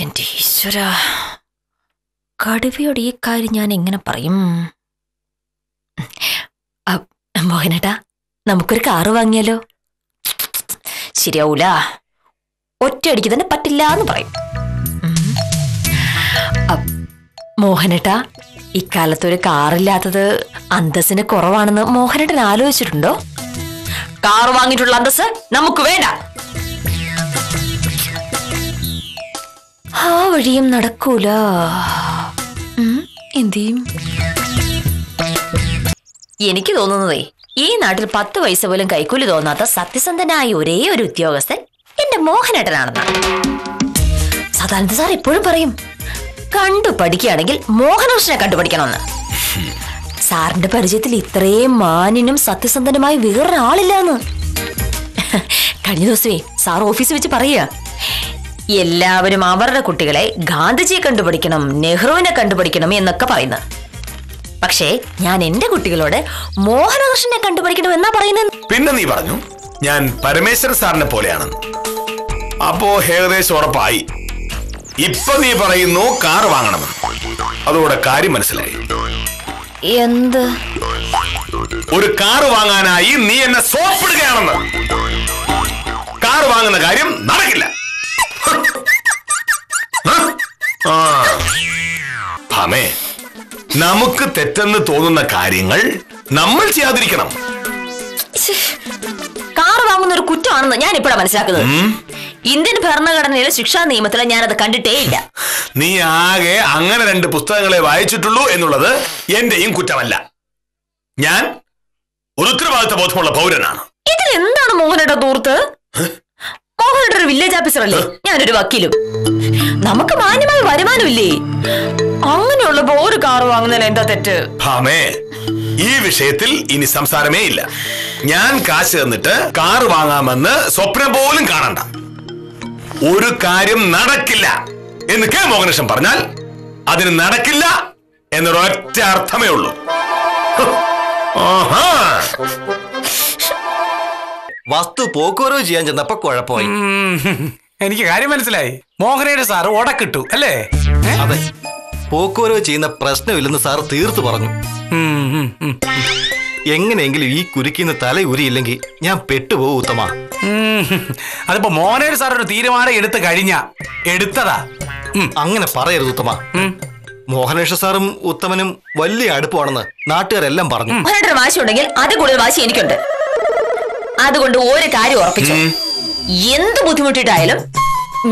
എന്റെ ഈശ്വര, കടുവയോട് ഈ കാര്യം ഞാൻ എങ്ങനെ പറയും? മോഹനേട്ടാ, നമുക്കൊരു കാറ് വാങ്ങിയാലോ? ശരിയാവൂല, ഒറ്റയടിക്ക് തന്നെ പറ്റില്ല എന്ന് പറയും. മോഹനേട്ടാ, ഇക്കാലത്തൊരു കാറില്ലാത്തത് അന്തസ്സിന് കുറവാണെന്ന് മോഹനേട്ടൻ ആലോചിച്ചിട്ടുണ്ടോ? കാറ് വാങ്ങിയിട്ടുള്ള അന്തസ് നമുക്ക് വേണ്ട. ആ വഴിയും നടക്കൂല. എന്തെയും എനിക്ക് തോന്നുന്നതേ, ഈ നാട്ടിൽ 10 പൈസ പോലും കൈക്കൂലി തോന്നാത്ത സത്യസന്ധനായ ഒരേ ഒരു ഉദ്യോഗസ്ഥൻ എന്റെ മോഹനേട്ടനാണെന്നാണ്. സദാനന്ദ സാർ എപ്പോഴും പറയും, കണ്ടു പഠിക്കുകയാണെങ്കിൽ മോഹനകൃഷ്ണനെ കണ്ടുപഠിക്കണമെന്ന്. സാറിന്റെ പരിചയത്തിൽ ഇത്രയും മാന്യനും സത്യസന്ധനുമായി വേറൊരാളില്ലാന്ന്. കഴിഞ്ഞ ദിവസമേ സാർ ഓഫീസിൽ വെച്ച് പറയുക, എല്ലാവരും അവരുടെ കുട്ടികളെ ഗാന്ധിജിയെ കണ്ടുപഠിക്കണം, നെഹ്റുവിനെ കണ്ടുപഠിക്കണം എന്നൊക്കെ പറയുന്നത്. പക്ഷേ ഞാൻ എന്റെ കുട്ടികളോട് മോഹനകൃഷ്ണനെ കണ്ടുപഠിക്കണം എന്നാ പറയുന്നത്. പിന്നെ നീ പറഞ്ഞു ഞാൻ പരമേശ്വരൻ സാറിനെ പോലെയാണെന്ന്. അപ്പോ ഏകദേശം ഉറപ്പായി. ഇപ്പൊ നീ പറയുന്നു കാർ വാങ്ങണമെന്ന്. അതോടെ കാര്യം മനസ്സിലായി. എന്ത്? ഒരു കാർ വാങ്ങാനായി നീ എന്നെ സോപ്പിടുകയാണെന്ന്. കാർ വാങ്ങുന്ന കാര്യം നടക്കില്ല. ഭാമേ, നമുക്ക് തെറ്റെന്ന് തോന്നുന്ന കാര്യങ്ങൾ നമ്മൾ ചെയ്യാതിരിക്കണം. കാർ വാങ്ങുന്ന ഒരു കുറ്റമാണെന്ന് ഞാൻ ഇപ്പോഴാണ് മനസ്സിലാക്കുന്നത്. ഇന്ത്യൻ ഭരണഘടനയിലെ ശിക്ഷാ നിയമത്തിൽ ഞാനത് കണ്ടിട്ടേ ഇല്ല. നീ ആകെ അങ്ങനെ 2 പുസ്തകങ്ങളെ വായിച്ചിട്ടുള്ളൂ എന്നുള്ളത് എന്റെയും കുറ്റമല്ല. ഞാൻ ഒരു ഉത്തരവാദിത്ത ബോധമുള്ള പൗരനാണ്. ഇതിൽ എന്താണ് മോഹനയുടെ ദൂർത്ത്? മോഹനയുടെ ഒരു വില്ലേജ് ഓഫീസർ അല്ലേ, ഞാനൊരു വക്കീലും. നമുക്ക് മാന്യമായ വരുമാനമില്ലേ? അങ്ങനെയുള്ളപ്പോ ഒരു കാർ വാങ്ങുന്നതിന് എന്താ തെറ്റ്? ഭാമേ, ഈ വിഷയത്തിൽ ഇനി സംസാരമേ ഇല്ല. ഞാൻ കാശ് തന്നിട്ട് കാർ വാങ്ങാമെന്ന് സ്വപ്നം പോലും കാണണ്ട. ഒരു കാര്യം നടക്കില്ല എന്ന് കെ മോഹനകൃഷ്ണൻ പറഞ്ഞാൽ അതിന് നടക്കില്ല എന്നൊരൊറ്റ അർത്ഥമേ ഉള്ളൂ. വസ്തു പോക്കുവരവ് ചെയ്യാൻ ചെന്നപ്പോ കുഴപ്പമായി. എനിക്ക് കാര്യം മനസ്സിലായി. മോഹനയുടെ സാറ് ഉടക്കിട്ടു അല്ലേ? അതെ, പോക്കുവരവ് ചെയ്യുന്ന പ്രശ്നമില്ലെന്ന് സാർ തീർത്തു പറഞ്ഞു. എങ്ങനെയെങ്കിലും ഈ കുരുക്കിന്ന് തല ഉരിയില്ലെങ്കിൽ ഞാൻ പെട്ടുപോകും ഉത്തമ. അതിപ്പോ മോഹനയുടെ സാർ ഒരു തീരുമാനം എടുത്തതാ. അങ്ങനെ പറയരുത് ഉത്തമ. മോഹനേഷ സാറും ഉത്തമനും വലിയ അടുപ്പമാണെന്ന് നാട്ടുകാരെല്ലാം പറഞ്ഞു. മോഹനയുടെ വാശി ഉണ്ടെങ്കിൽ അത് കൂടുതൽ വാശി എനിക്കുണ്ട്. അതുകൊണ്ട് ഒരു കാര്യം ഉറപ്പിച്ചു, എന്ത് ബുദ്ധിമുട്ടിട്ടായാലും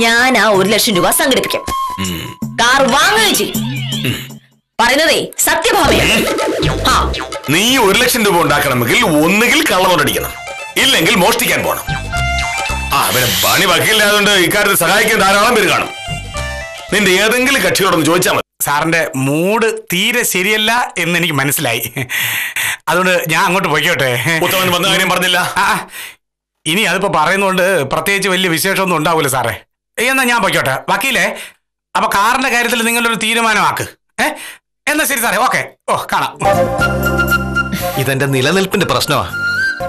ഞാൻ ആ 1 ലക്ഷം രൂപ സംഘടിപ്പിക്കും. കാർ വാങ്ങുകയും ചെയ്യും. പറയുന്നതേ സത്യഭാവയാണ്. നീ 1 ലക്ഷം രൂപ ഉണ്ടാക്കണമെങ്കിൽ ഒന്നുകിൽ കള്ളനോട്ടടിക്കണം, ഇല്ലെങ്കിൽ മോഷ്ടിക്കാൻ പോണം. പിന്നെ പണി വക്കീലില്ലാതുകൊണ്ട് ഇക്കാര്യത്തിൽ സഹായിക്കാൻ ധാരാളം പേര് കാണും. നിന്റെ ഏതെങ്കിലും കക്ഷിയോടൊന്ന് ചോദിച്ചാൽ മതി. സാറിന്റെ മൂഡ് തീരെ ശരിയല്ല എന്ന് എനിക്ക് മനസ്സിലായി. അതുകൊണ്ട് ഞാൻ അങ്ങോട്ട് പോയിക്കോട്ടെ. ഉത്തമൻ വന്ന കാര്യം പറഞ്ഞില്ല. ഇനി അതിപ്പോ പറയുന്നോണ്ട് പ്രത്യേകിച്ച് വലിയ വിശേഷമൊന്നും ഉണ്ടാവൂല സാറേ. എന്നാ ഞാൻ പോയിക്കോട്ടെ. വക്കീലേ, അപ്പൊ കാറിന്റെ കാര്യത്തിൽ നിങ്ങളൊരു തീരുമാനമാക്ക്. എന്നാ ശരി സാറേ, ഓക്കെ. കാണാം. ഇതെന്റെ നിലനിൽപ്പിന്റെ പ്രശ്നമാ.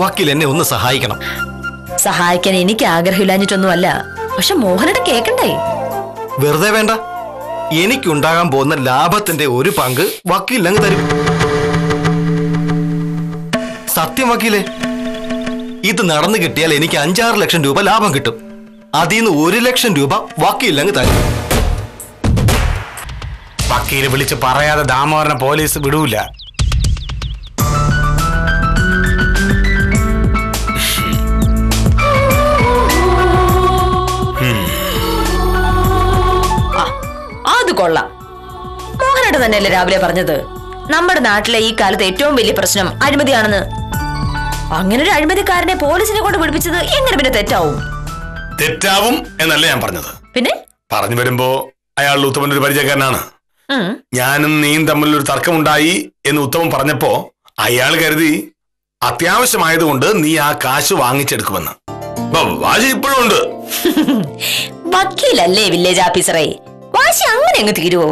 വക്കീൽ എന്നെ ഒന്ന് സഹായിക്കണം. സഹായിക്കാൻ എനിക്ക് ആഗ്രഹമില്ലാഞ്ഞിട്ടൊന്നുമല്ല, പക്ഷെ മോഹനയുടെ കേക്കണ്ടേ? വെറുതെ വേണ്ട. എനിക്കുണ്ടാകാൻ പോകുന്ന ലാഭത്തിന്റെ ഒരു പങ്ക് വക്കീലിനങ്ങ് തരും. സത്യം വക്കീലേ, ഇത് നടന്നു കിട്ടിയാൽ എനിക്ക് 5-6 ലക്ഷം രൂപ ലാഭം കിട്ടും. അതിന്ന് 1 ലക്ഷം രൂപ വക്കീലിനങ്ങ് തരും. വക്കീല് വിളിച്ച് പറയാതെ ദാമോദരനെ പോലീസ് വിടൂല. അത് കൊള്ളാം. മോഹനയുടെ തന്നെയല്ലേ രാവിലെ പറഞ്ഞത് നമ്മുടെ നാട്ടിലെ ഈ കാലത്ത് ഏറ്റവും വലിയ പ്രശ്നം അഴിമതിയാണെന്ന്. അങ്ങനെ ഒരു അഴിമതിക്കാരനെ പോലീസിനെ കൊണ്ട് പിടിപ്പിച്ചത് എങ്ങനെ പിന്നെ തെറ്റാവും എന്നല്ല ഞാൻ പറഞ്ഞത്. പിന്നെ പറഞ്ഞു വരുമ്പോ അയാൾ ഉത്തമന്റെ ഒരു പരിചയക്കാരനാണ്. ഞാനും നീയും തമ്മിലൊരു തർക്കമുണ്ടായി എന്ന് ഉത്തമൻ പറഞ്ഞപ്പോ അയാൾ കരുതി അത്യാവശ്യമായതുകൊണ്ട് നീ ആ കാശ് വാങ്ങിച്ചെടുക്കുമെന്ന്. വാശി ഇപ്പോഴും ഉണ്ട്. വക്കീലല്ലേ വില്ലേജ് ഓഫീസറെ, വാശി അങ്ങനെ അങ്ങ് തീരുവോ?